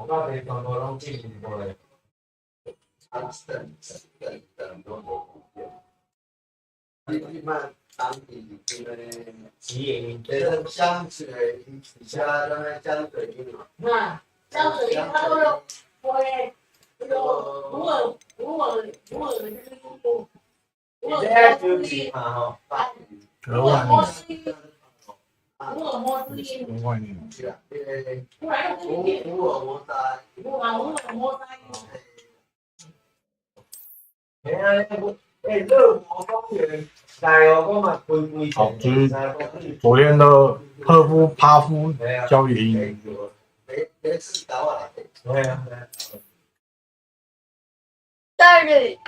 到连广播拢进行过嘞。你慢当地的吉营，这香水，其他的香水鱼嘛。那香水鱼它都有会有普洱现在就是嘛吼，普洱摩斯普洱摩斯文化念。是啊，普洱普洱摩斯哎呀，热火公园，大哦，我嘛规好，就是昨天的赫夫帕夫交易营。没事搞啊。对啊。大理。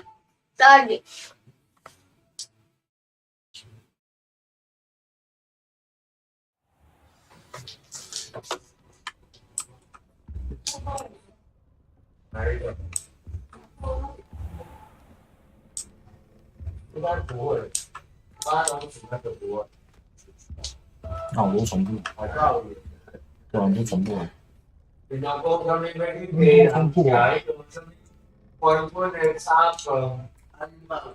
哪一个？应该不会，巴东子那个不会。那我都重复，好道理。对啊，就重复了。人家讲什么要去给人家一个什么关键的差分，安嘛，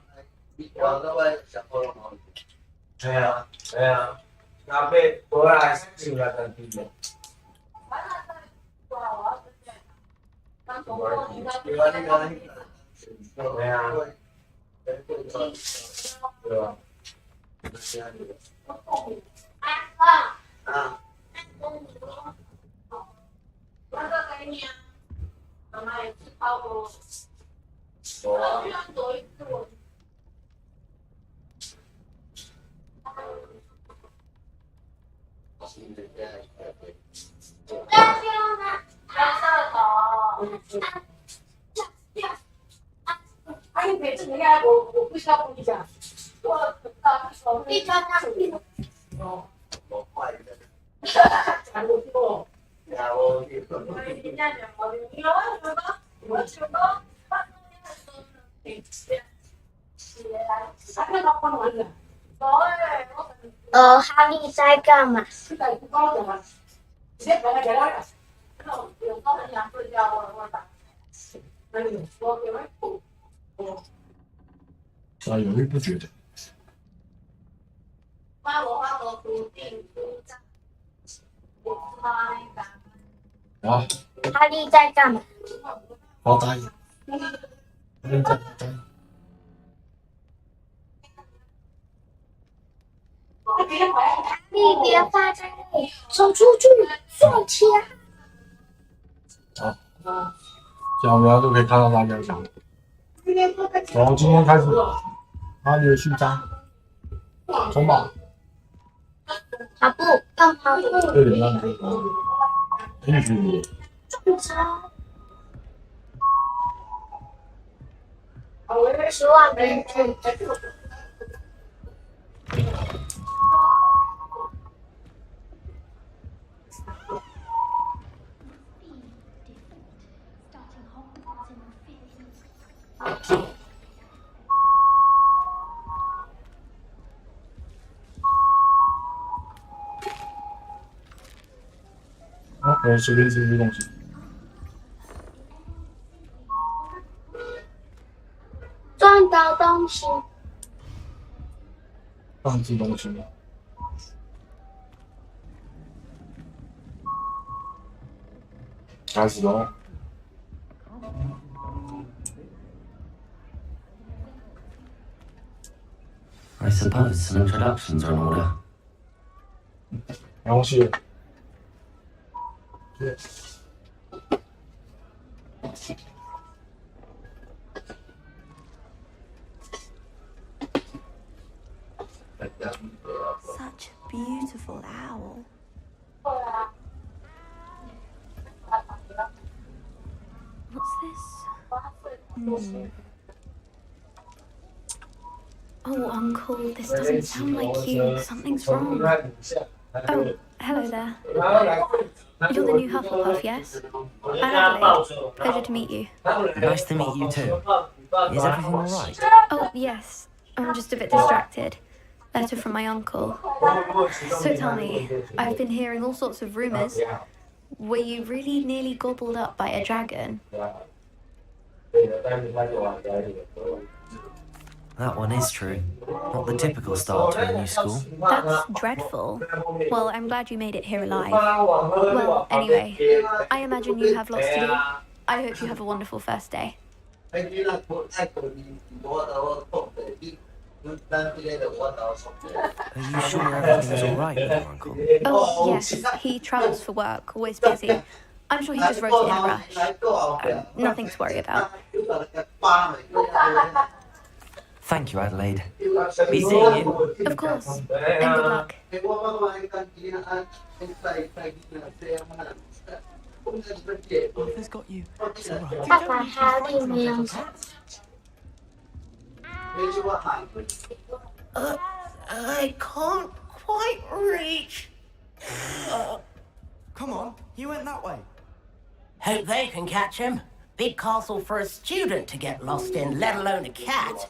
你讲到我小火龙好。对啊，那被回来就来当地的。对啊。对吧？啊。那个给你啊，妈妈也是泡过。我居然走一次我。哎，你每次你看我不需要跟你讲，我一张啊，我坏的。讲不过。呀，我人家讲我有什么？哈利在干嘛？有时候很想睡觉，我打。那你说有没有？啊，犹豫不决的。花罗土地出战，我妈那个。啊，哈利在干嘛？发呆。哈利在发呆。哈利别发呆，走出去，赚钱。好，这样我们就可以看到大家讲。然后今天开始，哈利的序章，冲吧。跑步，要跑步。6点半。允许你。撞车。10万名字。好，我随便吃些东西。撞到东西。放置东西。开始喽。I suppose some introductions are in order. 然后是。Such a beautiful owl. What's this? Oh, Uncle, this doesn't sound like you. Something's wrong. Oh, hello there. You're the new Hufflepuff, yes? Adelaide. Pleasure to meet you. Nice to meet you too. Is everything all right? Oh, yes. I'm just a bit distracted. Letter from my uncle. So tell me, I've been hearing all sorts of rumours. Were you really nearly gobbled up by a dragon? That one is true. Not the typical start to a new school. That's dreadful. Well, I'm glad you made it here alive. Well, anyway, I imagine you have lots to do. I hope you have a wonderful first day. Are you sure everything's alright with your uncle? Oh, yes, he travels for work, always busy. I'm sure he just wrote it in a rush. Nothing to worry about. Thank you, Adelaide. Be seeing you. Of course, and good luck. Arthur's got you. It's alright. 爸爸还有没有？ I can't quite reach. Come on, you went that way. Hope they can catch him. Big castle for a student to get lost in, let alone a cat.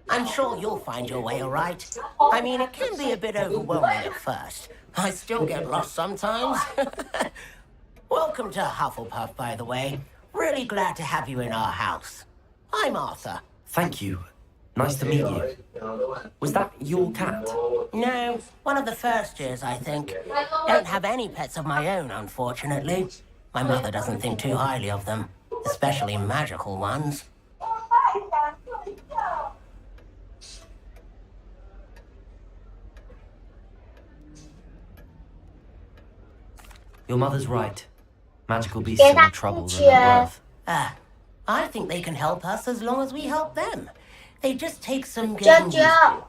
I'm sure you'll find your way all right. I mean, it can be a bit overwhelming at first. I still get lost sometimes. Welcome to Hufflepuff, by the way. Really glad to have you in our house. I'm Arthur. Thank you. Nice to meet you. Was that your cat? No, one of the first years, I think. Don't have any pets of my own, unfortunately. My mother doesn't think too highly of them, especially magical ones. Your mother's right. Magical beasts are more trouble than they're worth. I think they can help us as long as we help them. They just take some getting used to.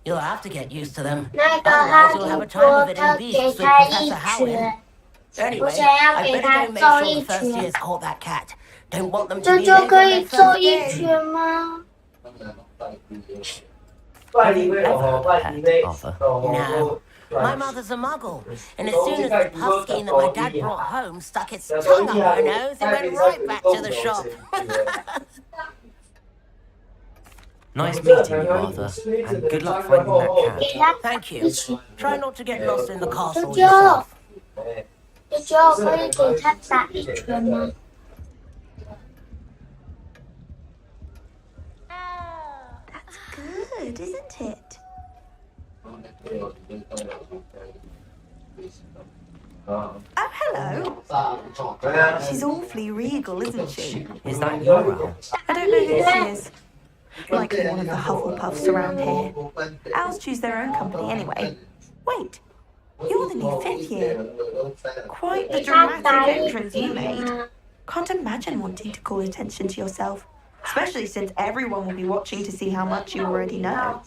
You'll have to get used to them. Otherwise, you'll have a time of it in beasts with Professor Howard. Anyway, I better go make sure the first years caught that cat. Don't want them to be late on their first day. Arthur. No. My mother's a muggle, and as soon as the puff skein that my dad brought home stuck its tongue up her nose, it went right back to the shop. Nice meeting you, Arthur. And good luck finding that cat. Thank you. Try not to get lost in the castle yourself. 舅舅可以给他打一拳吗？ That's good, isn't it? Oh, hello. She's awfully regal, isn't she? Is that your owl? I don't know who she is. Likely one of the Hufflepuffs around here. Owls choose their own company anyway. Wait, you're the new fifth year. Quite the dramatic entrance you made. Can't imagine wanting to call attention to yourself, especially since everyone will be watching to see how much you already know.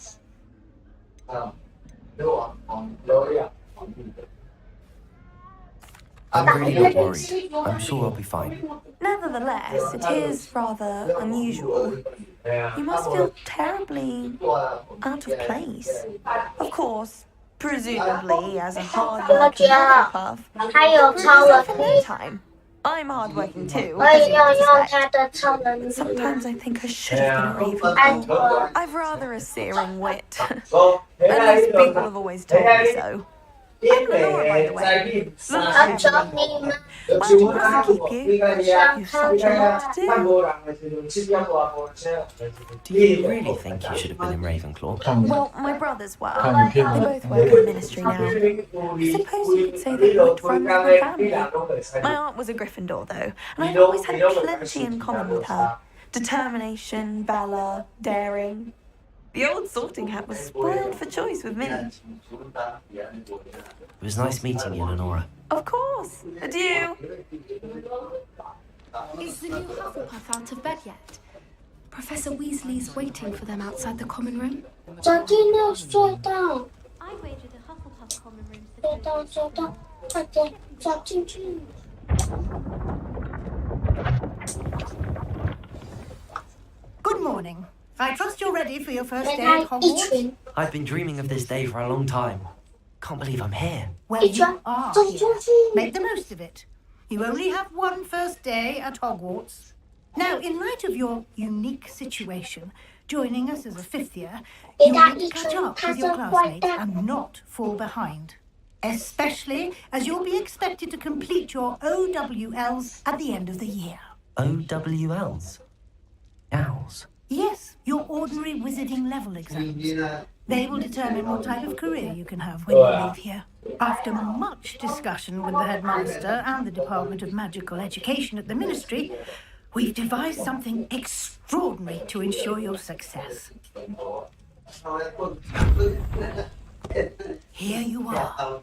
I'm really not worried. I'm sure I'll be fine. Nevertheless, it is rather unusual. You must feel terribly out of place. Of course, presumably as a hard-working Hufflepuff, 还有超能力， time. I'm hardworking too. 我也要用他的超能力。 Sometimes I think I should have been a 安 Ravenclaw. 卓， I've rather a searing wit. At least people have always told me so. I'm Lenora, by the way. 安卓你们 Why do you want to keep you? You've such a lot to do. Do you really think you should have been in Ravenclaw? 看你 Well, my brothers were. 看影片 They 吗？ both work in ministry now. I suppose you could say they worked from the family. My aunt was a Gryffindor, though, and I always had plenty in common with her. Determination, valor, daring. The old sorting hat was spoiled for choice with me. It was nice meeting you, Lenora. Of course. Adieu. Is the new Hufflepuff out of bed yet? Professor Weasley's waiting for them outside the common room. 走进那隧道， I wagered a Hufflepuff common room 隧道，隧道，快点走进去。 Good morning. I trust you're ready for your first 给 day 他 at 一 Hogwarts. 拳， I've been dreaming of this day for a long time. Can't believe I'm here. Well, 一 you 拳 are 走 here. 出去。 Make the most of it. You only have one first day at Hogwarts. Now, in light of your unique situation, joining us as a fifth year, 给 you 他 need 一 to catch 拳， up 他 with 是 your 坏 classmates 蛋。 and not fall behind. especially as you'll be expected to complete your OWLs at the end of the year. OWLs? Owls? Yes, your ordinary wizarding level exams. They will determine what type of career you can have when you leave here. After much discussion with the headmaster and the Department of Magical Education at the Ministry, we've devised something extraordinary to ensure your success. Here you are.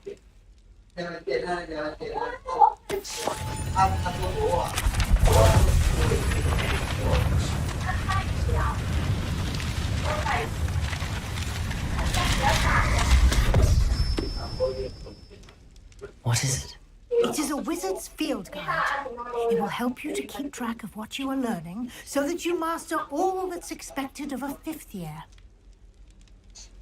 What is it? It is a wizard's field guide. It will help you to keep track of what you are learning so that you master all that's expected of a 5th year.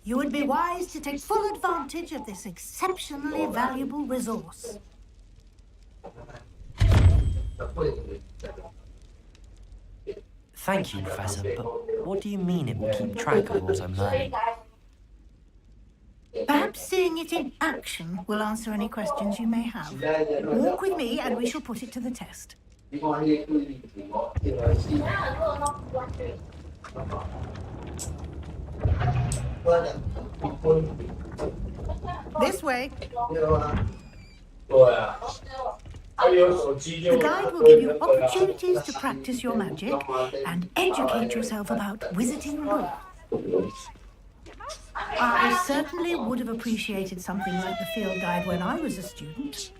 You would be wise to take full advantage of this exceptionally valuable resource. Thank you, Professor, but what do you mean it will keep track of what I'm learning? Perhaps seeing it in action will answer any questions you may have. Walk with me and we shall put it to the test. This way. The guide will give you opportunities to practice your magic and educate yourself about wizarding lore. I certainly would have appreciated something like the field guide when I was a student.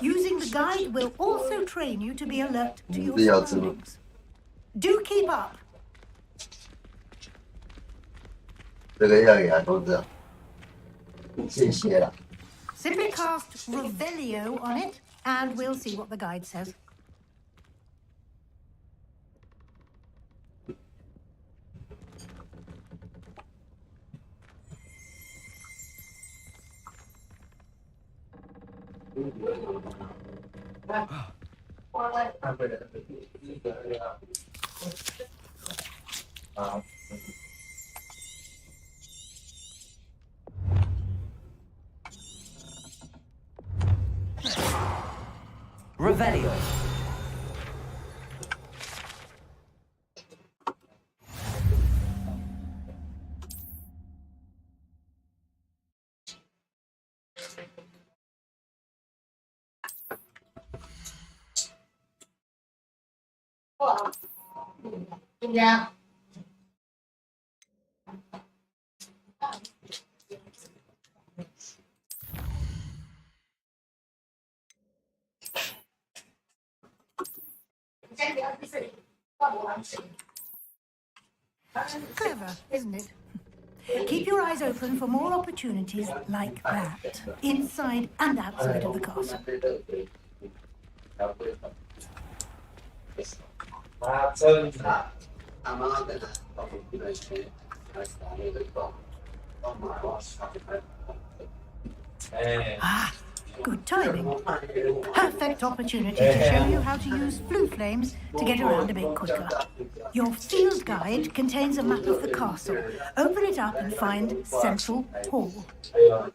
Using the guide will also train you to be alert to your surroundings. Do keep up. 这个要给他投资，谢谢了。 Simply cast Revelio on it, and we'll see what the guide says. Revelio. Yeah. Clever, isn't it? Keep your eyes open for more opportunities like that, inside and outside of the castle. Ah, good timing. Perfect opportunity to show you how to use blue flames to get around a bit quicker. Your field guide contains a map of the castle. Open it up and find Central Hall. Here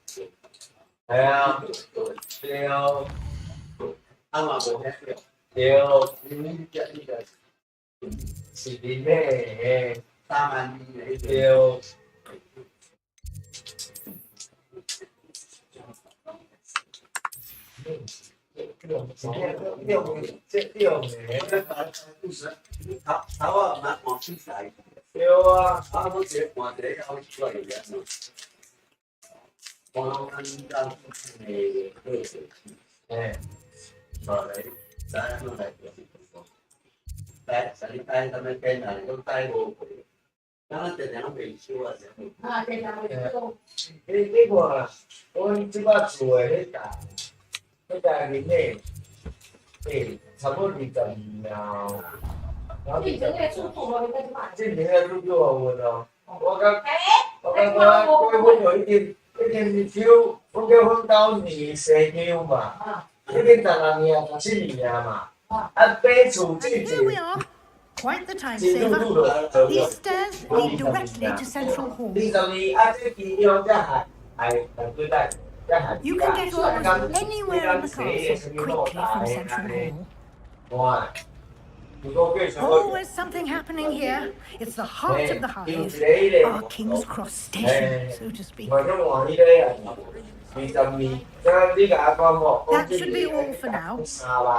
we are. Quite the time saver. These stairs lead directly to Central Hall. You can get almost anywhere in the castle quickly from Central Hall. Always something happening here. It's the heart of the hive, our King's Cross station, so to speak. That should be all for now.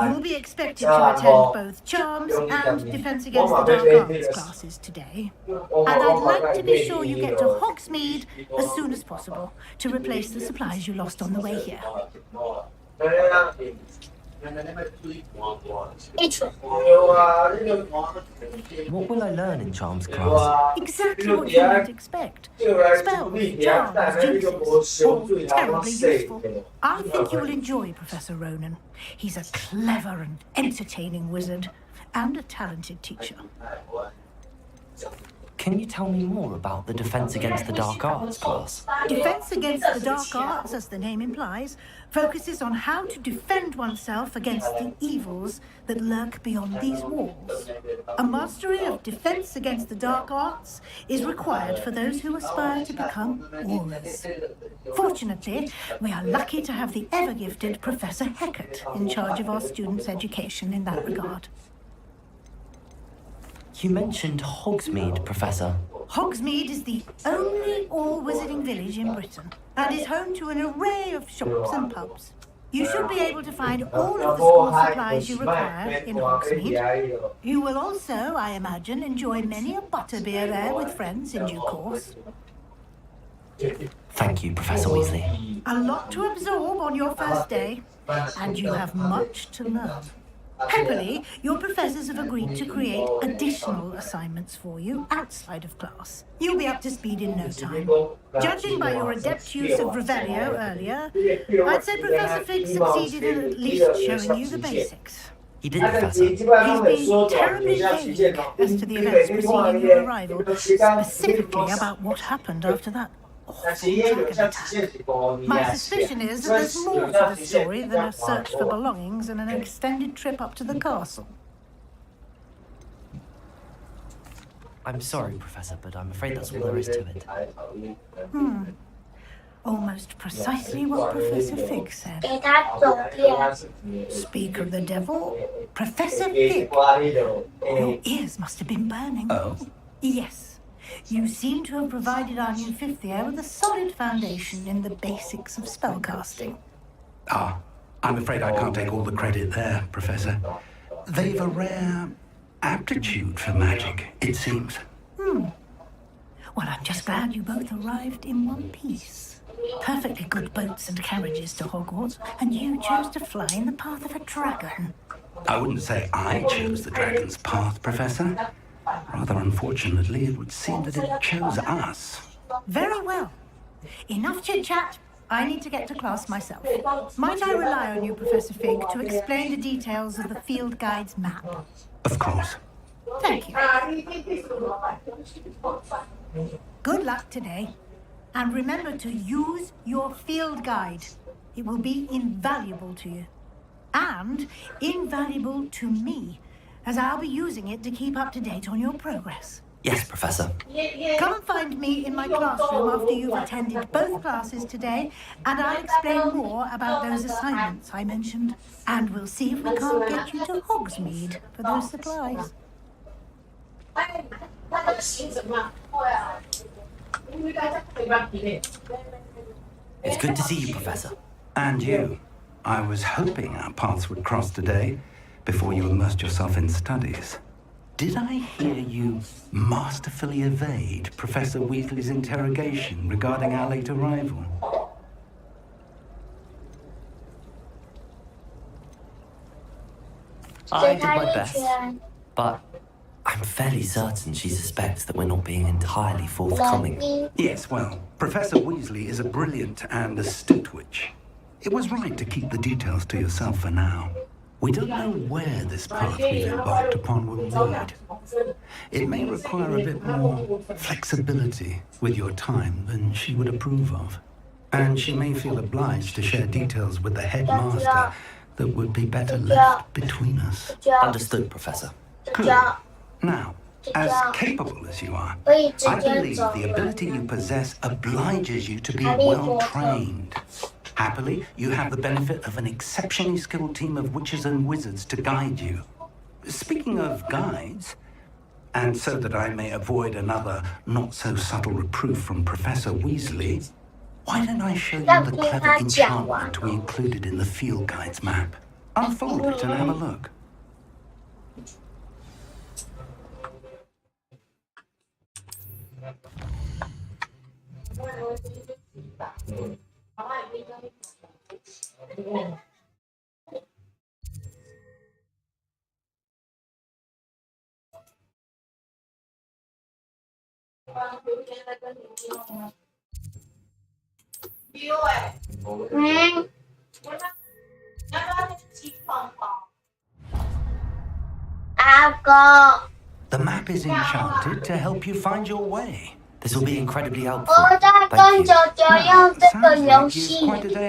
You'll be expected to attend both Charms and Defense Against the Dark Arts classes today. And I'd like to be sure you get to Hogsmeade as soon as possible to replace the supplies you lost on the way here. What will I learn in Charms class? Exactly what you might expect. Spells, charms, jinxes, all terribly useful. I think you will enjoy Professor Ronan. He's a clever and entertaining wizard, and a talented teacher. Can you tell me more about the Defense Against the Dark Arts class? Defense Against the Dark Arts, as the name implies, focuses on how to defend oneself against the evils that lurk beyond these walls. A mastery of Defense Against the Dark Arts is required for those who aspire to become warriors. Fortunately, we are lucky to have the ever-gifted Professor Heckert in charge of our students' education in that regard. You mentioned Hogsmeade, Professor. Hogsmeade is the only all-wizarding village in Britain and is home to an array of shops and pubs. You should be able to find all of the school supplies you require in Hogsmeade. You will also, I imagine, enjoy many a butterbeer there with friends in due course. Thank you, Professor Weasley. A lot to absorb on your first day, and you have much to learn. Happily, your professors have agreed to create additional assignments for you outside of class. You'll be up to speed in no time. Judging by your adept use of Revelio earlier, I'd say Professor Fig succeeded in at least showing you the basics. He did, Professor. He's been terribly vague as to the events preceding your arrival, specifically about what happened after that awful dragon attack. My suspicion is that there's more to the story than a search for belongings and an extended trip up to the castle. I'm sorry, Professor, but I'm afraid that's all there is to it. Almost precisely what Professor Fig said. Speak of the devil, Professor Fig. Your ears must have been burning. Oh? Yes. You seem to have provided our new fifth year with a solid foundation in the basics of spellcasting. I'm afraid I can't take all the credit there, Professor. They've a rare aptitude for magic, it seems. Well, I'm just glad you both arrived in one piece. Perfectly good boats and carriages to Hogwarts, and you chose to fly in the path of a dragon. I wouldn't say I chose the dragon's path, Professor. Rather unfortunately, it would seem that it chose us. Very well. Enough chit-chat. I need to get to class myself. Might I rely on you, Professor Fig, to explain the details of the field guide's map? Of course. Thank you. Good luck today. And remember to use your field guide. It will be invaluable to you. And invaluable to me, as I'll be using it to keep up to date on your progress. Yes, Professor. Come and find me in my classroom after you've attended both classes today, and I'll explain more about those assignments I mentioned. And we'll see if we can't get you to Hogsmeade for those supplies. It's good to see you, Professor. And you. I was hoping our paths would cross today before you immersed yourself in studies. Did I hear you masterfully evade Professor Weasley's interrogation regarding our late arrival? I did my best, but I'm fairly certain she suspects that we're not being entirely forthcoming. Yes, well, Professor Weasley is a brilliant and astute witch. It was right to keep the details to yourself for now. We don't know where this path we've embarked upon will lead. It may require a bit more flexibility with your time than she would approve of. And she may feel obliged to share details with the headmaster that would be better left between us. Understood, Professor. Good. Now, as capable as you are, I believe the ability you possess obliges you to be well trained. Happily, you have the benefit of an exceptionally skilled team of witches and wizards to guide you. Speaking of guides, and so that I may avoid another not-so-subtle reproof from Professor Weasley, why don't I show you the clever enchantment we included in the field guide's map? Unfold it and have a look. The map is enchanted to help you find your way. This will be incredibly helpful. 我在跟九九用这个游戏，这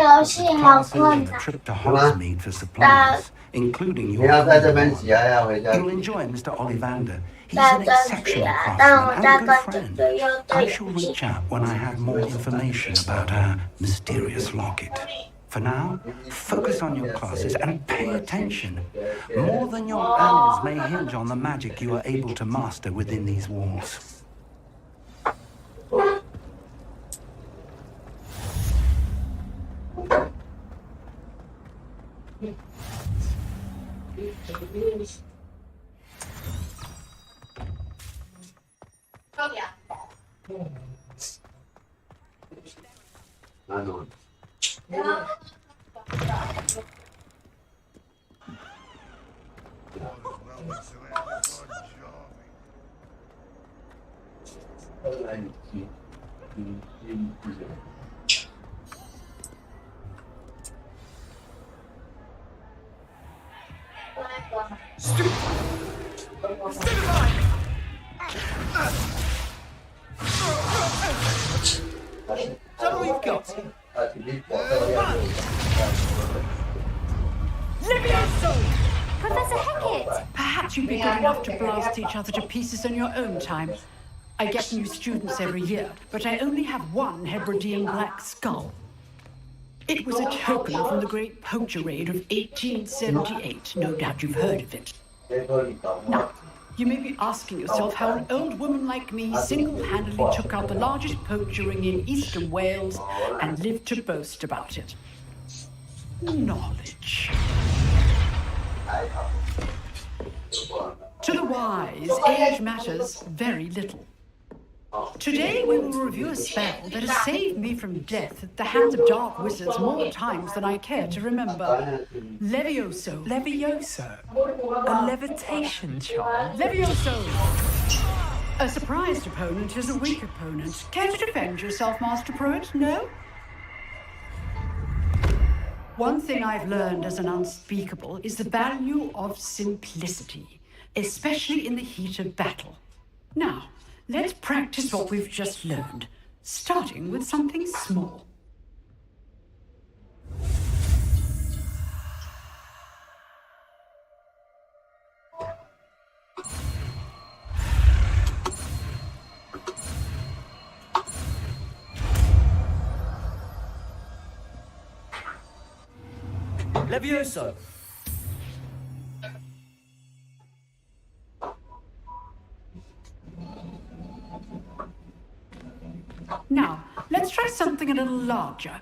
游戏好困难。 Trip to Hogsmeade for supplies, including your. 你要在这边洗还要回家。 You'll enjoy Mr. Ollivander. He's an exceptional craftsman and a good friend. I shall reach out when I have more information about our mysterious locket. For now, focus on your classes and pay attention. More than your annals may hinge on the magic you are able to master within these walls. Professor Hecat! Perhaps you'd be good enough to blast each other to pieces in your own time. I get new students every year, but I only have one Hebridean black skull. It was a token from the Great Poacher Raid of 1878. No doubt you've heard of it. Now, you may be asking yourself how an old woman like me single-handedly took out the largest poacher ring in eastern Wales and lived to boast about it. Knowledge. To the wise, age matters very little. Today we will review a spell that has saved me from death at the hands of dark wizards more times than I care to remember. Levioso. Levioso? A levitation charm? Levioso! A surprised opponent is a weak opponent. Care to defend yourself, Master Pruitt? No? One thing I've learned as an unspeakable is the value of simplicity, especially in the heat of battle. Now, let's practice what we've just learned, starting with something small. Levioso! Now, let's try something a little larger.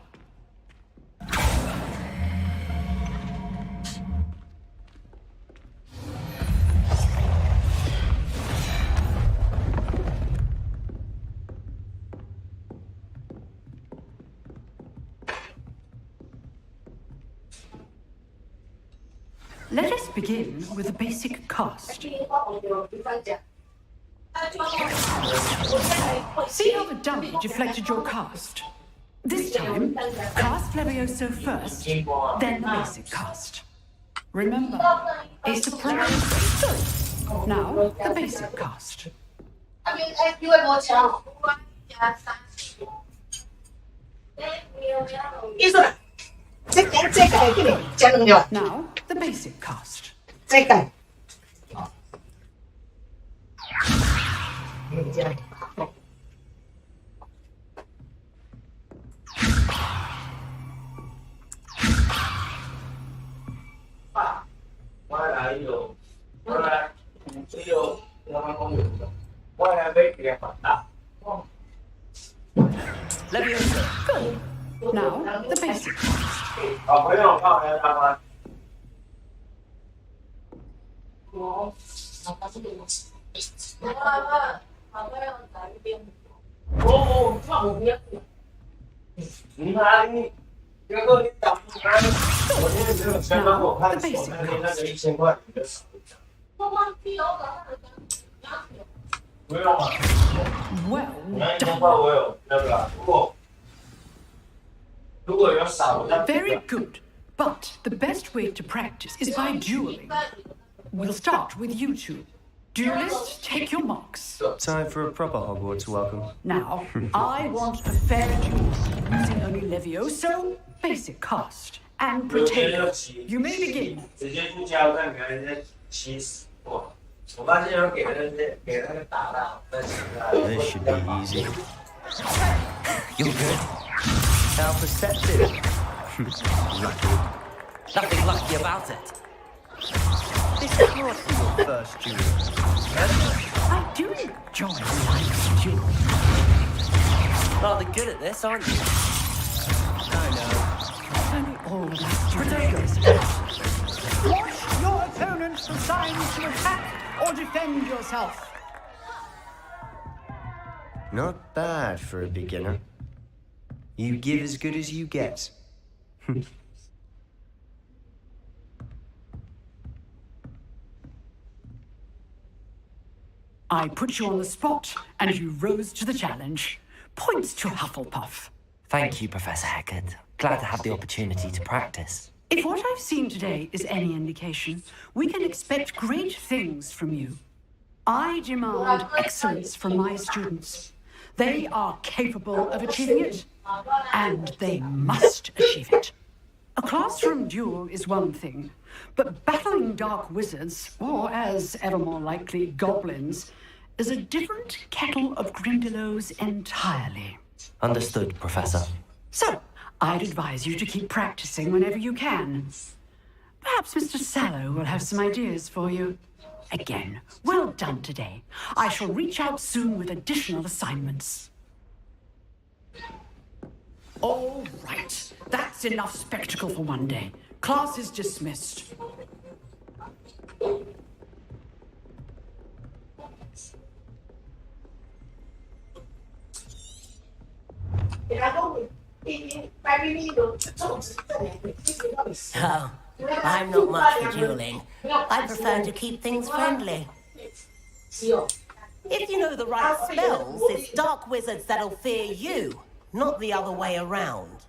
Let us begin with a basic cast. See how the dummy deflected your cast? This time, cast Levioso first, then the basic cast. Remember, a surprise. Good. Now, the basic cast. Now, the basic cast. 还有，后来只有阳光公园的，外来杯也很大。Leviosa. Good. Now, the basics. 好朋友，帮我来打吗？哦，那我不要。你哪里？这个你打不开。我今天只有先帮我看手那天那个1000块的手账。不用啊。Well 那1000块我有那个，如果有少，我再。Very good. But the best way to practice is by dueling. We'll start with you two. Duelists, take your marks. Time for a proper Hogwarts welcome. Now, I want a fair duel using only Levioso, basic cast, and Protego. You may begin. 直接去加油站给人家气死我！我发现要给那个打到，但是 This should be easy. You're good. How perceptive. Lucky. Nothing lucky about it. This can't be your first duel. I do enjoy life duel. Rather good at this, aren't you? I know. Only always Protego. Watch your opponent for signs to attack or defend yourself. Not bad for a beginner. You give as good as you get. I put you on the spot, and you rose to the challenge. Points to Hufflepuff. Thank you, Professor Haggard. Glad to have the opportunity to practice. If what I've seen today is any indication, we can expect great things from you. I demand excellence from my students. They are capable of achieving it, and they must achieve it. A classroom duel is one thing, but battling dark wizards, or as ever more likely, goblins, is a different kettle of Grindylows entirely. Understood, Professor. So, I'd advise you to keep practicing whenever you can. Perhaps Mr. Sallow will have some ideas for you. Again, well done today. I shall reach out soon with additional assignments. All right, that's enough spectacle for one day. Class is dismissed. Oh, I'm not much for dueling. I prefer to keep things friendly. If you know the right spells, it's dark wizards that'll fear you, not the other way around.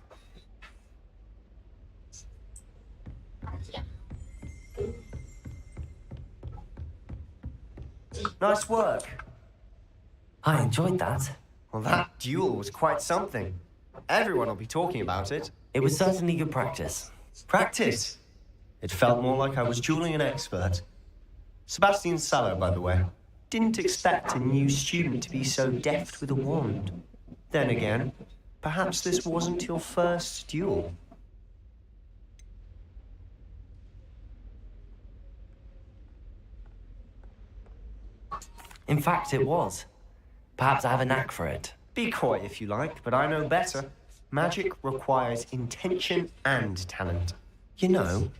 Nice work. I enjoyed that. Well, that duel was quite something. Everyone will be talking about it. It was certainly good practice. Practice? It felt more like I was dueling an expert. Sebastian Sallow, by the way. Didn't expect a new student to be so deft with a wand. Then again, perhaps this wasn't your first duel. In fact, it was. Perhaps I have a knack for it. Be coy if you like, but I know better. Magic requires intention and talent. You know,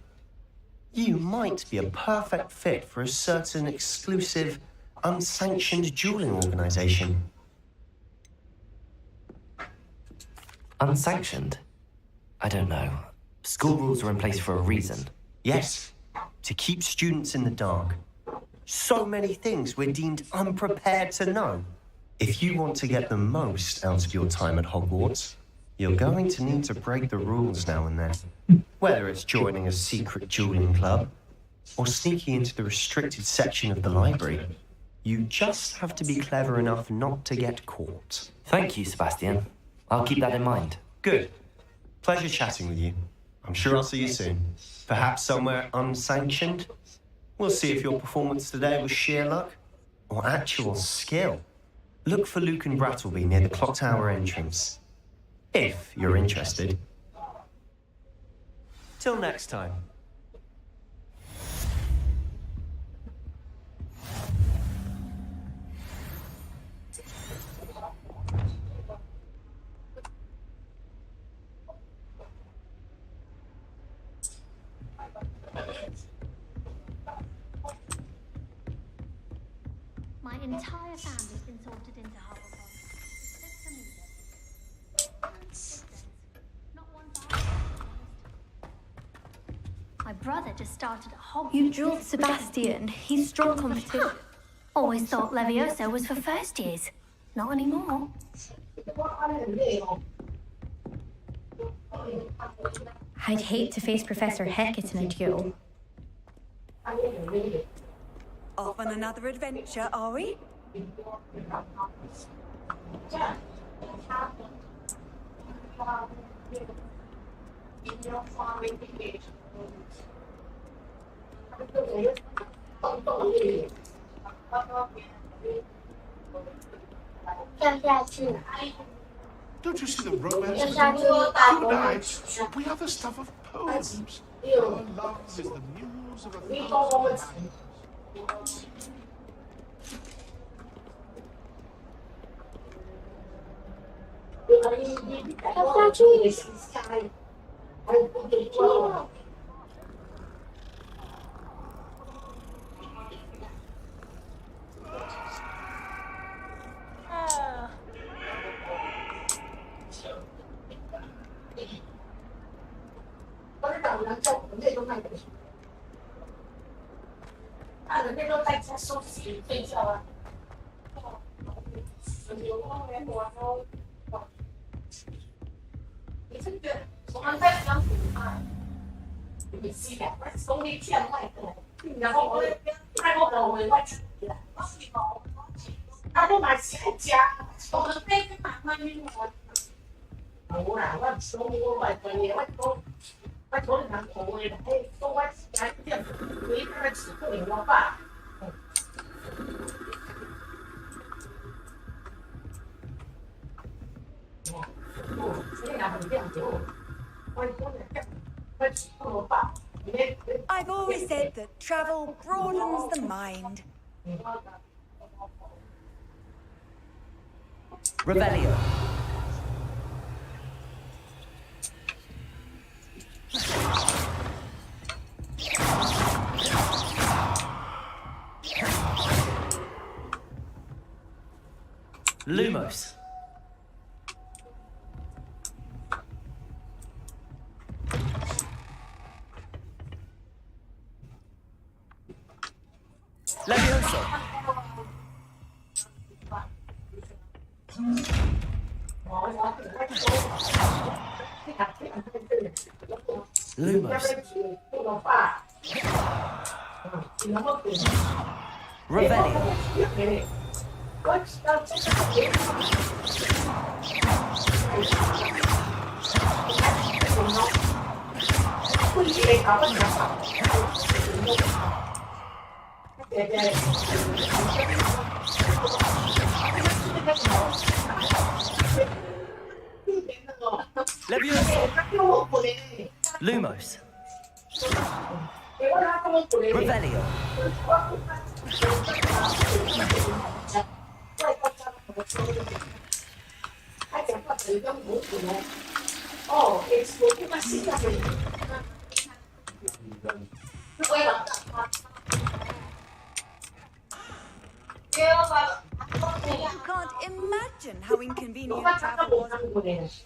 you might be a perfect fit for a certain exclusive, unsanctioned dueling organization. Unsanctioned? I don't know. School rules are in place for a reason. Yes, to keep students in the dark. So many things we're deemed unprepared to know. If you want to get the most out of your time at Hogwarts, you're going to need to break the rules now and then. Whether it's joining a secret dueling club, or sneaking into the restricted section of the library, you just have to be clever enough not to get caught. Thank you, Sebastian. I'll keep that in mind. Good. Pleasure chatting with you. I'm sure I'll see you soon. Perhaps somewhere unsanctioned? We'll see if your performance today was sheer luck or actual skill. Look for Luke and Brattleby near the clock tower entrance. If you're interested. Till next time. entire family's been sorted into Hufflepuff. Except for me, not one bad. My brother just started at Hogwarts. You drilled Sebastian. He's strong competition. Always thought Levioso was for first years. Not anymore. I'd hate to face Professor Hecat in a duel. Off on another adventure, are we? Don't you see the romance? Good night. We are the stuff of poems. Our love is the muse of a thousand. I've always said that travel broadens the mind. Revelio. Lumos. Levioso. Lumos. Revelio. Levioso. Lumos. Revelio. You can't imagine how inconvenient travel was.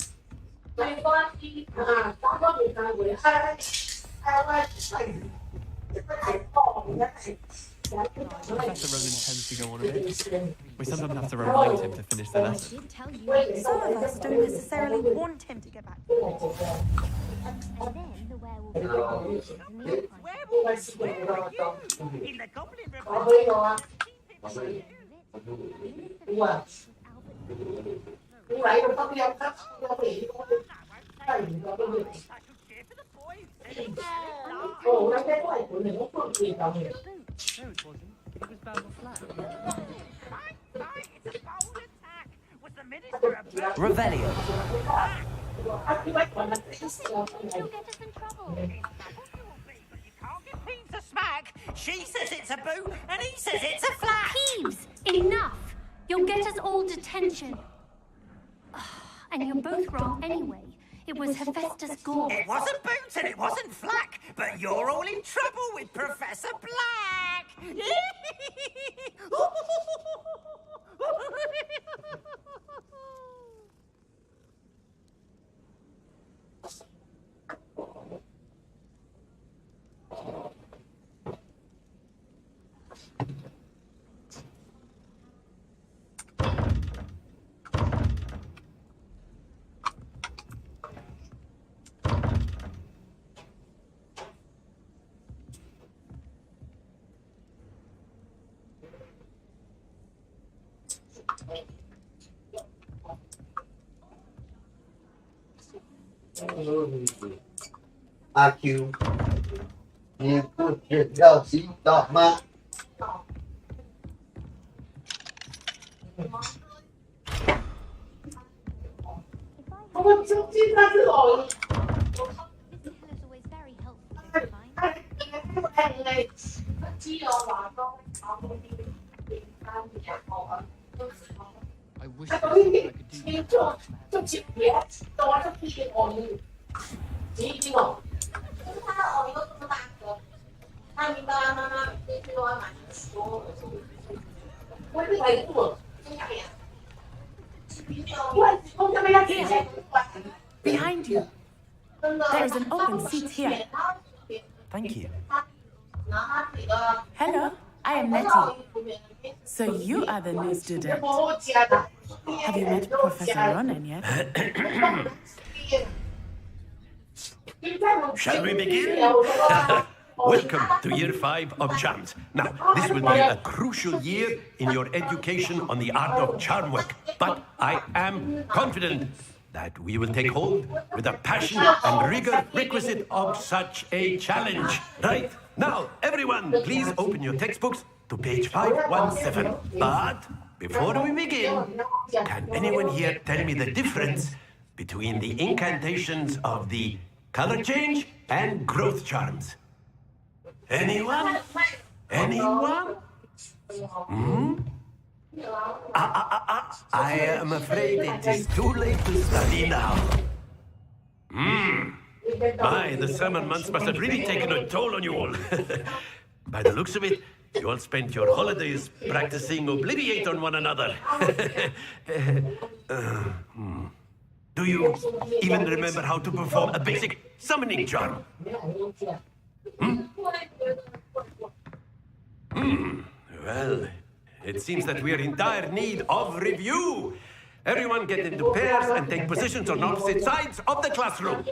Professor Ronan tends to go on a bit. We sometimes have to remind him to finish the lesson. Some of us don't necessarily want him to get back. And then the werewolf. In the Goblin Republic. Revelio. Peeves a smack. She says it's a boo, and he says it's a flat. Peeves, enough! You'll get us all detention. And you're both wrong anyway. It was Hephaestus Gore. It wasn't boots and it wasn't flack, but you're all in trouble with Professor Black. 阿 Q， 你不是要洗澡吗？我就记得这种。I wish there was something I could do. 你就别懂啊，就批哦你，几斤哦？就是他的藕米都这么大颗，他明白妈妈每天都要买说，我这才做，真假呀？Behind you. There is an open seat here. Thank you. Hello, I am Nettie. So you are the new student. Have you met Professor Ronan yet? Shall we begin? Welcome to year 5 of charms. Now, this will be a crucial year in your education on the art of charm work. But I am confident that we will take hold with the passion and rigor requisite of such a challenge. Right? Now, everyone, please open your textbooks to page 517. But before we begin, can anyone here tell me the difference between the incantations of the color change and growth charms? Anyone? Anyone? I am afraid it is too late to study now. My, the summer months must have really taken a toll on you all. By the looks of it, you all spent your holidays practicing Obliviate on one another. Do you even remember how to perform a basic summoning charm? Well, it seems that we are in dire need of review. Everyone get into pairs and take positions on opposite sides of the classroom.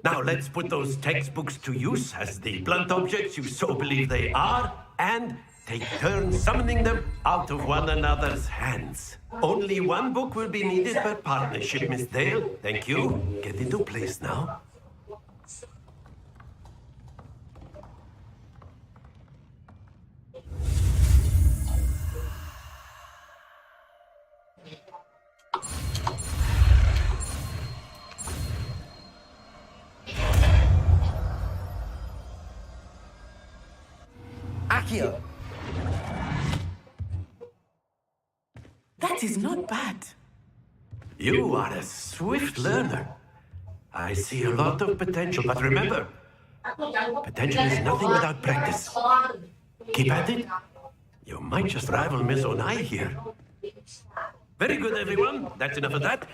Now let's put those textbooks to use as the blunt objects you so believe they are, and take turns summoning them out of one another's hands. Only one book will be needed per partnership, Miss Dale. Thank you. Get into place now. Akio. That is not bad. You are a swift learner. I see a lot of potential, but remember, potential is nothing without practice. Keep at it. You might just rival Miss Onai here. Very good, everyone. That's enough of that.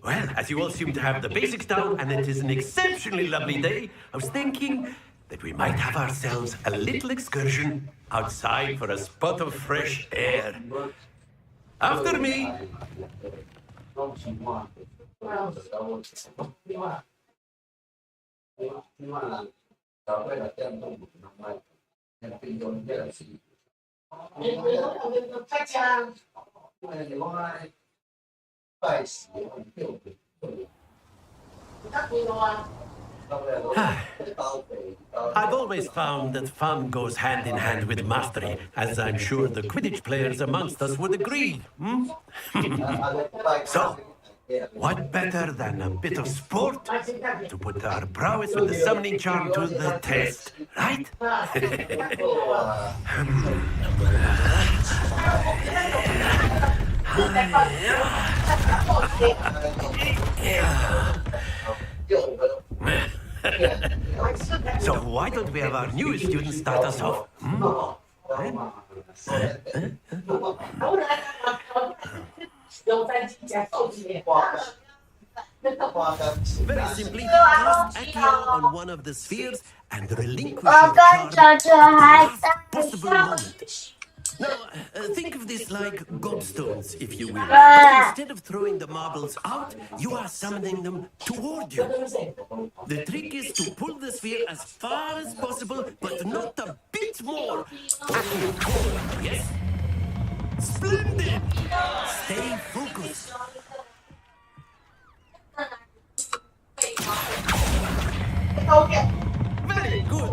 Well, as you all seem to have the basics down, and it is an exceptionally lovely day, I was thinking that we might have ourselves a little excursion outside for a spot of fresh air. After me. I've always found that fun goes hand in hand with mastery, as I'm sure the Quidditch players amongst us would agree. So, what better than a bit of sport to put our prowess with the summoning charm to the test, right? So why don't we have our newest student start us off? Very simply, cast Accio on one of the spheres and relinquish your charm at the last possible moment. Now, think of this like gobstones, if you will. Instead of throwing the marbles out, you are summoning them toward you. The trick is to pull the sphere as far as possible, but not a bit more. Yes? Splendid! Stay focused. Very good.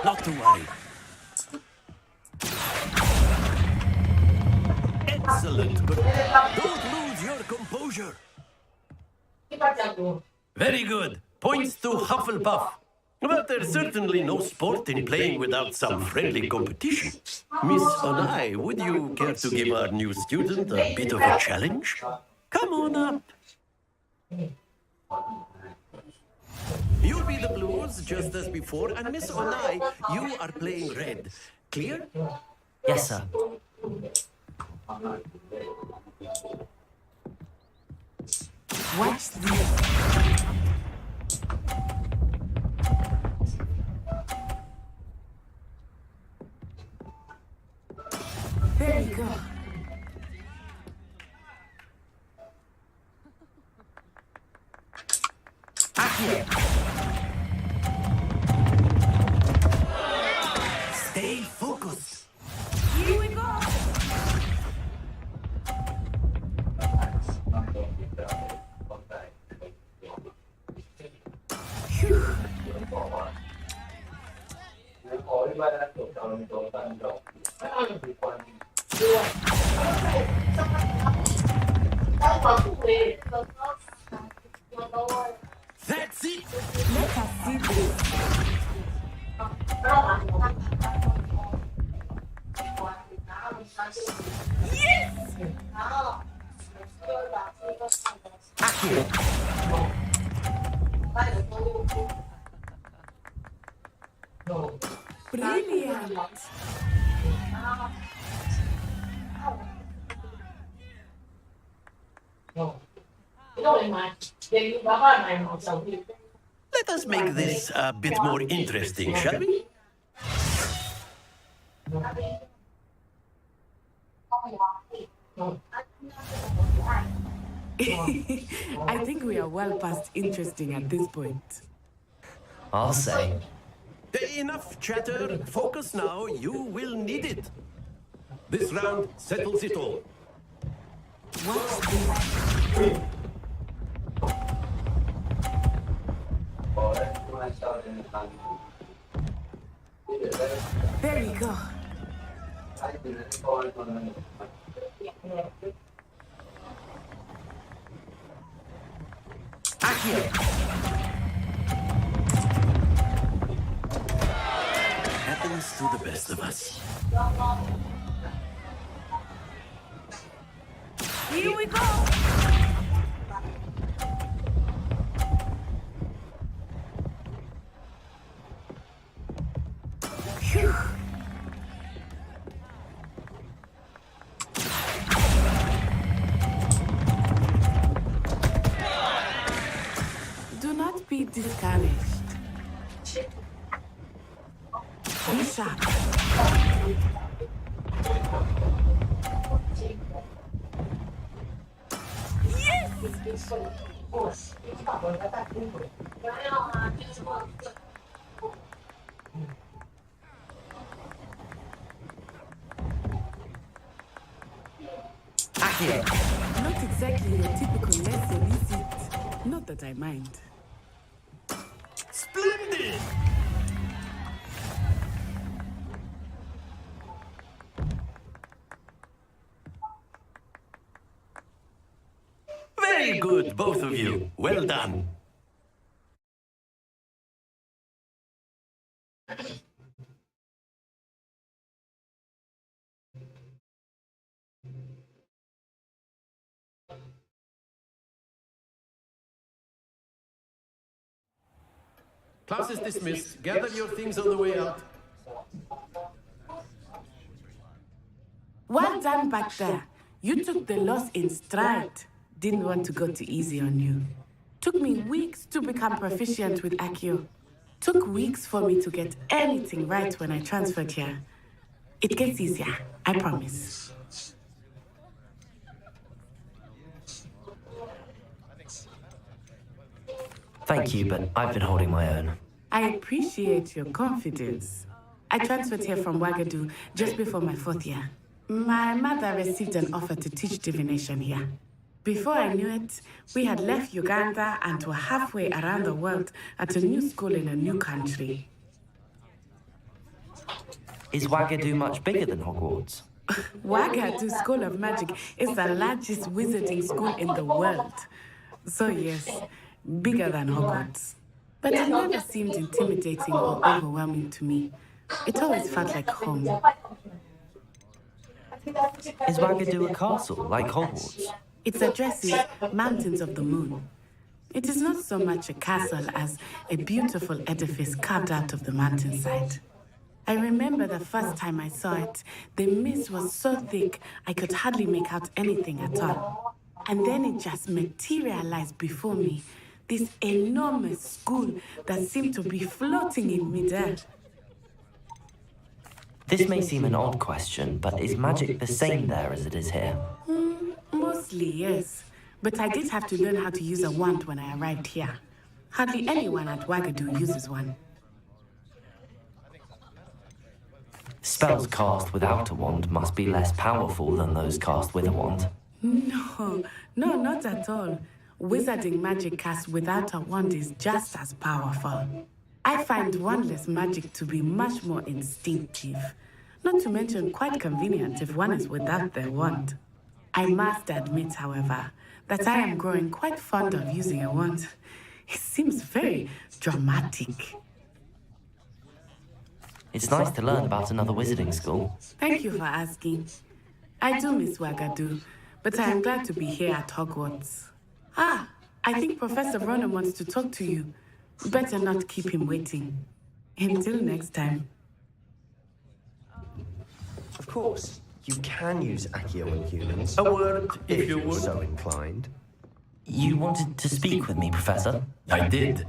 Not to worry. Excellent. But don't lose your composure. Very good. Points to Hufflepuff. But there's certainly no sport in playing without some friendly competition. Miss Onai, would you care to give our new student a bit of a challenge? Come on up. You'll be the blues just as before, and Miss Onai, you are playing red. Clear? Yes, sir. Watch this. There you go. Here. Stay focused. Here we go. That's it. Let us see this. Yes! Brilliant. Let us make this a bit more interesting, shall we? I think we are well past interesting at this point. I'll say. Enough chatter. Focus now. You will need it. This round settles it all. Watch this. There you go. Here. Happens to the best of us. Here we go. Phew. Do not be discouraged. Be sharp. Not exactly your typical lesson, is it? Not that I mind. Splendid! Very good, both of you. Well done. Class is dismissed. Gather your things on the way out. Well done back there. You took the loss in stride. Didn't want to go too easy on you. Took me weeks to become proficient with Accio. Took weeks for me to get anything right when I transferred here. It gets easier, I promise. Thank you, but I've been holding my own. I appreciate your confidence. I transferred here from Ouagadougou just before my 4th year. My mother received an offer to teach divination here. Before I knew it, we had left Uganda and were halfway around the world at a new school in a new country. Is Wagadu much bigger than Hogwarts? Wagadu School of Magic is the largest wizarding school in the world. So yes, bigger than Hogwarts. But it never seemed intimidating or overwhelming to me. It always felt like home. Is Wagadu a castle, like Hogwarts? Its address is Mountains of the Moon. It is not so much a castle as a beautiful edifice carved out of the mountainside. I remember the first time I saw it, the mist was so thick I could hardly make out anything at all. And then it just materialized before me, this enormous school that seemed to be floating in midair. This may seem an odd question, but is magic the same there as it is here? Mostly, yes. But I did have to learn how to use a wand when I arrived here. Hardly anyone at Wagadu uses one. Spells cast without a wand must be less powerful than those cast with a wand. No, not at all. Wizarding magic cast without a wand is just as powerful. I find wandless magic to be much more instinctive. Not to mention quite convenient if one is without their wand. I must admit, however, that I am growing quite fond of using a wand. It seems very dramatic. It's nice to learn about another wizarding school. Thank you for asking. I do miss Wagadu, but I am glad to be here at Hogwarts. I think Professor Ronan wants to talk to you. Better not keep him waiting. Until next time. Of course, you can use Accio on humans. A word, if you're so inclined. You wanted to speak with me, Professor? I did.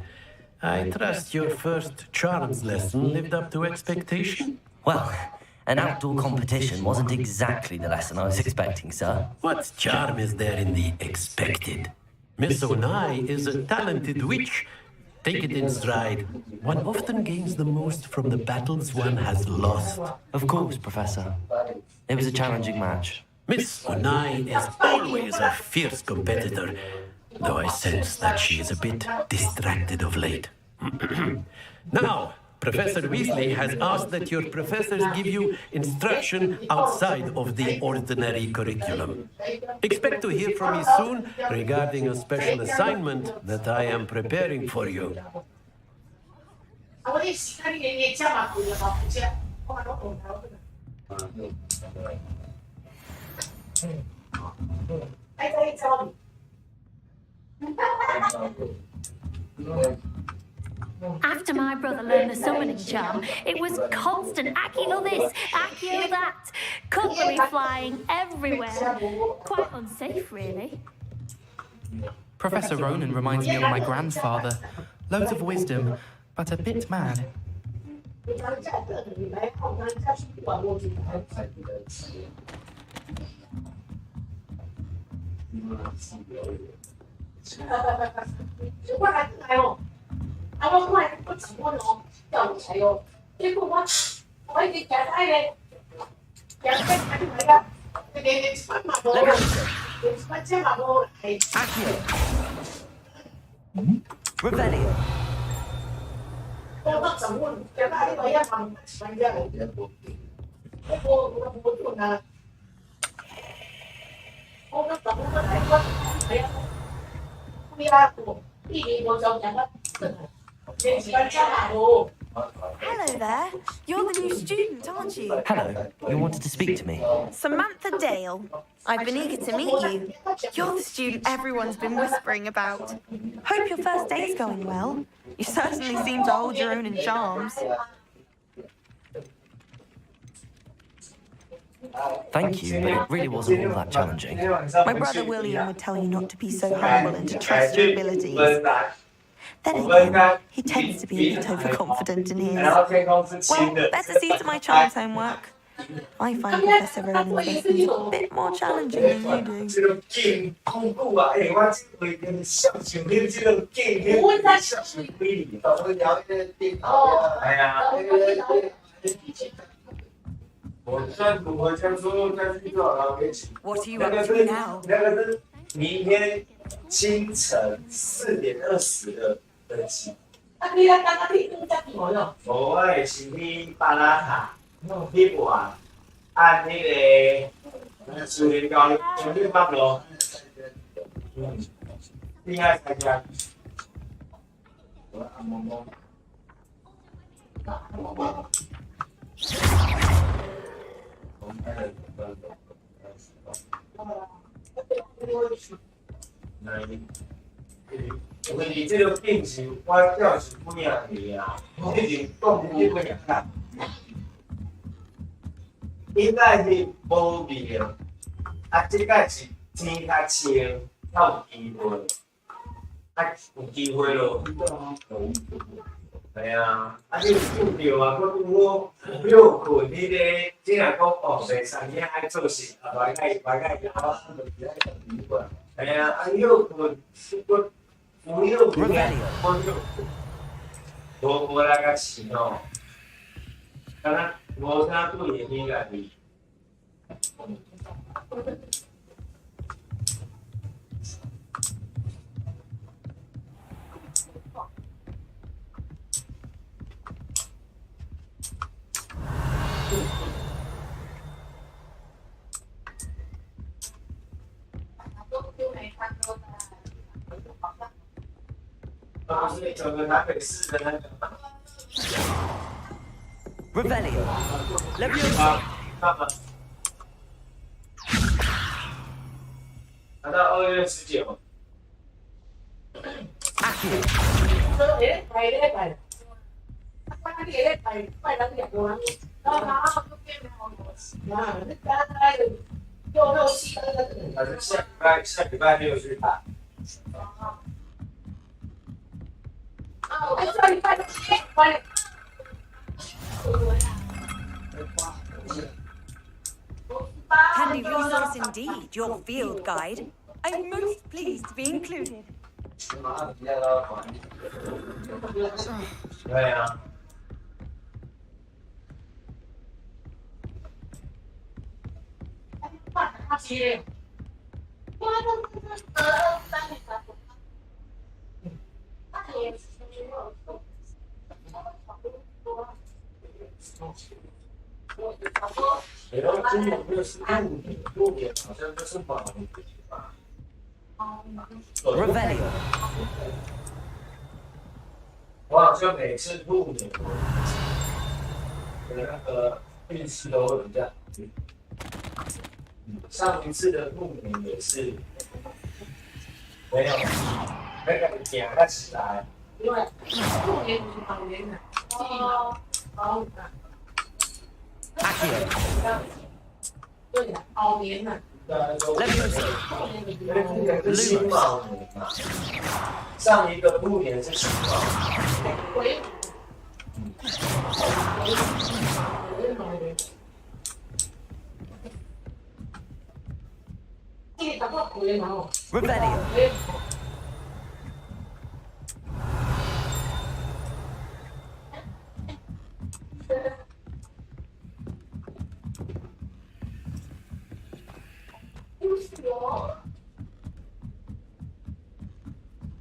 I trust your first charms lesson lived up to expectation? Well, an outdoor competition wasn't exactly the lesson I was expecting, sir. What charm is there in the expected? Miss Onai is a talented witch. Take it in stride. One often gains the most from the battles one has lost. Of course, Professor. It was a challenging match. Miss Onai is always a fierce competitor, though I sense that she is a bit distracted of late. Now, Professor Weasley has asked that your professors give you instruction outside of the ordinary curriculum. Expect to hear from me soon regarding a special assignment that I am preparing for you. After my brother learned the summoning charm, it was constant Accio this, Accio that, cutlery flying everywhere. Quite unsafe, really. Professor Ronan reminds me of my grandfather. Loads of wisdom, but a bit mad. Rebellion. Hello there. You're the new student, aren't you? Hello. You wanted to speak to me? Samantha Dale. I've been eager to meet you. You're the student everyone's been whispering about. Hope your first day's going well. You certainly seem to hold your own in charms. Thank you, but it really wasn't all that challenging. My brother William would tell you not to be so humble and to trust your abilities. Then again, he tends to be a bit overconfident in his. Well, better see to my charms homework. I find Professor Ronan's lessons a bit more challenging than you do. 我算符合江苏再去做好给起。What are you 那 up 个 to 是 now? 那个是明天清晨4:20的登机。你来刚刚去度假朋友？我的是去巴拉塔，去玩，按那个树林高去北路，厉害参加。因为你这个病情，我叫是不一样的啊，已经讲不一样啦。应该是无病，这个是天较清，较有机会，有机会咯。系啊，你有拄着啊，我我有困迄个，只若讲哦，袂三日爱做事，白解，啊，就是爱做机会。系啊，你有困，我。我有困，我那个钱哦，刚刚我啥对的那个的。是整个台北市的那个。Revelio.拿到2月19。下礼拜6去打。Handy resource indeed, your field guide. I'm most pleased to be included. 对啊。然后今年就是路年好像就是马路吧。Revelio. 我好像每次路年，那个运气都会比较。上一次的路年也是没有，那个行得起来。因为路年就是好年的，好的。对的，好年的。辛卯年嘛，上一个兔年是辛卯。Revelio.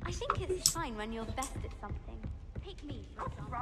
I think it's fine when you're best at something. Take me, for example.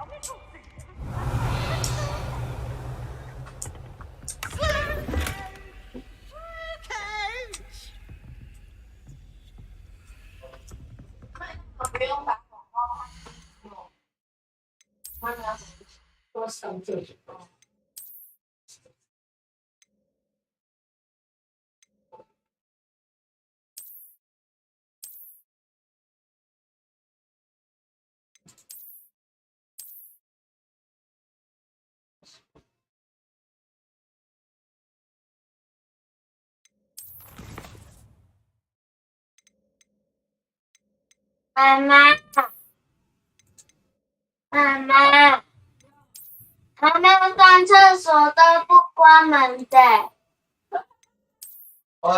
妈妈，还没有上厕所都不关门的。喂。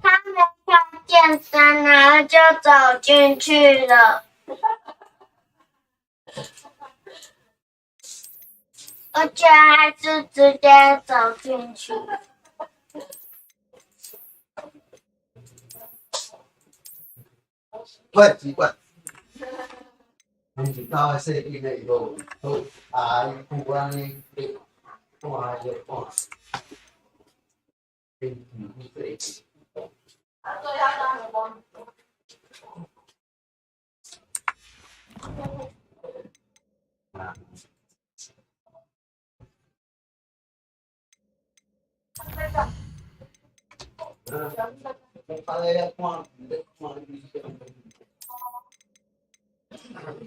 他没看见灯，然后就走进去了。而且还是直接走进去。坏习惯。你到设定了以后，都不管你看就看。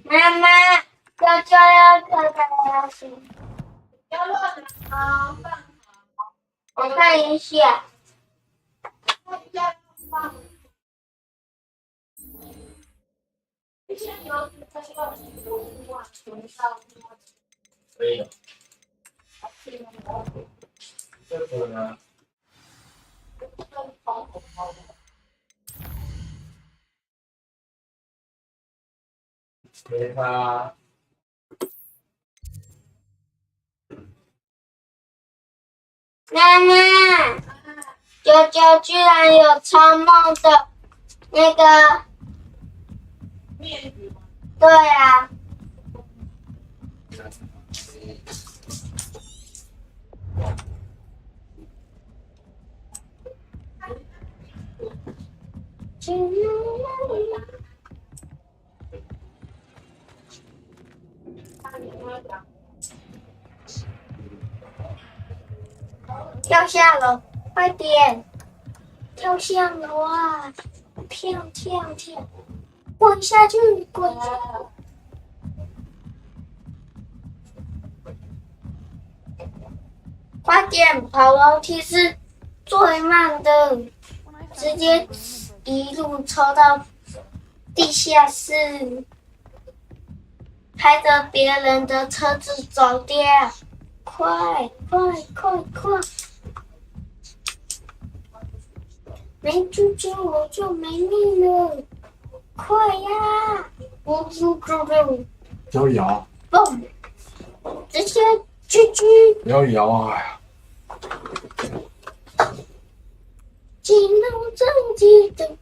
妈妈，舅舅要看看戏。要乱好，我看一下。可以的。这个呢？给他。妈妈，舅舅居然有超梦的那个面具吗？对啊。跳下楼，快点！跳下楼啊！跳！滚下去，滚下去！快点，跑楼梯是最慢的，直接一路抽到地下室，开着别人的车子走掉！快！没救救我就没命了！快呀！我不不要摇！蹦！直接GG！不要摇啊！技能升级，噔。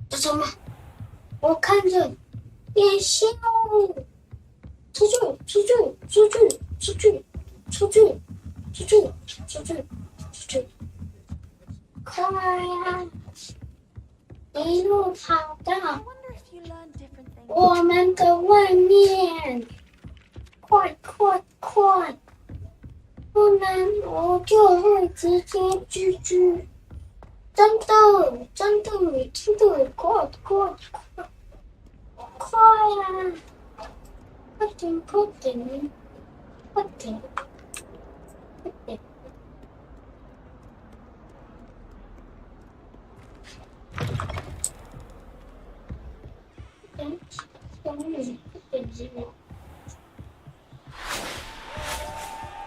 这什么？我看着变笑，出去！快呀！一路跑到我们的外面，快！不然我就会直接GG。真的，快呀！快点！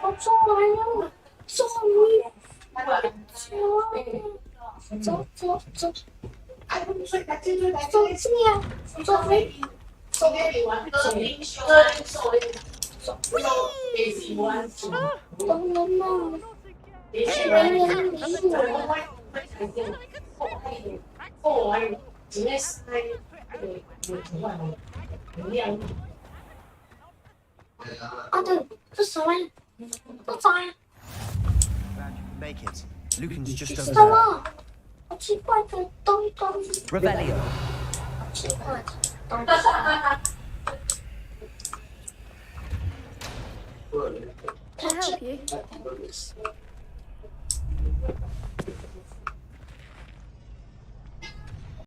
我做完了，终于！走！对，这什么？不走啊！ Make it. Lucan's just 什 over 么？好奇怪的东东。 Revelio. 奇怪的东西。 Can I help you?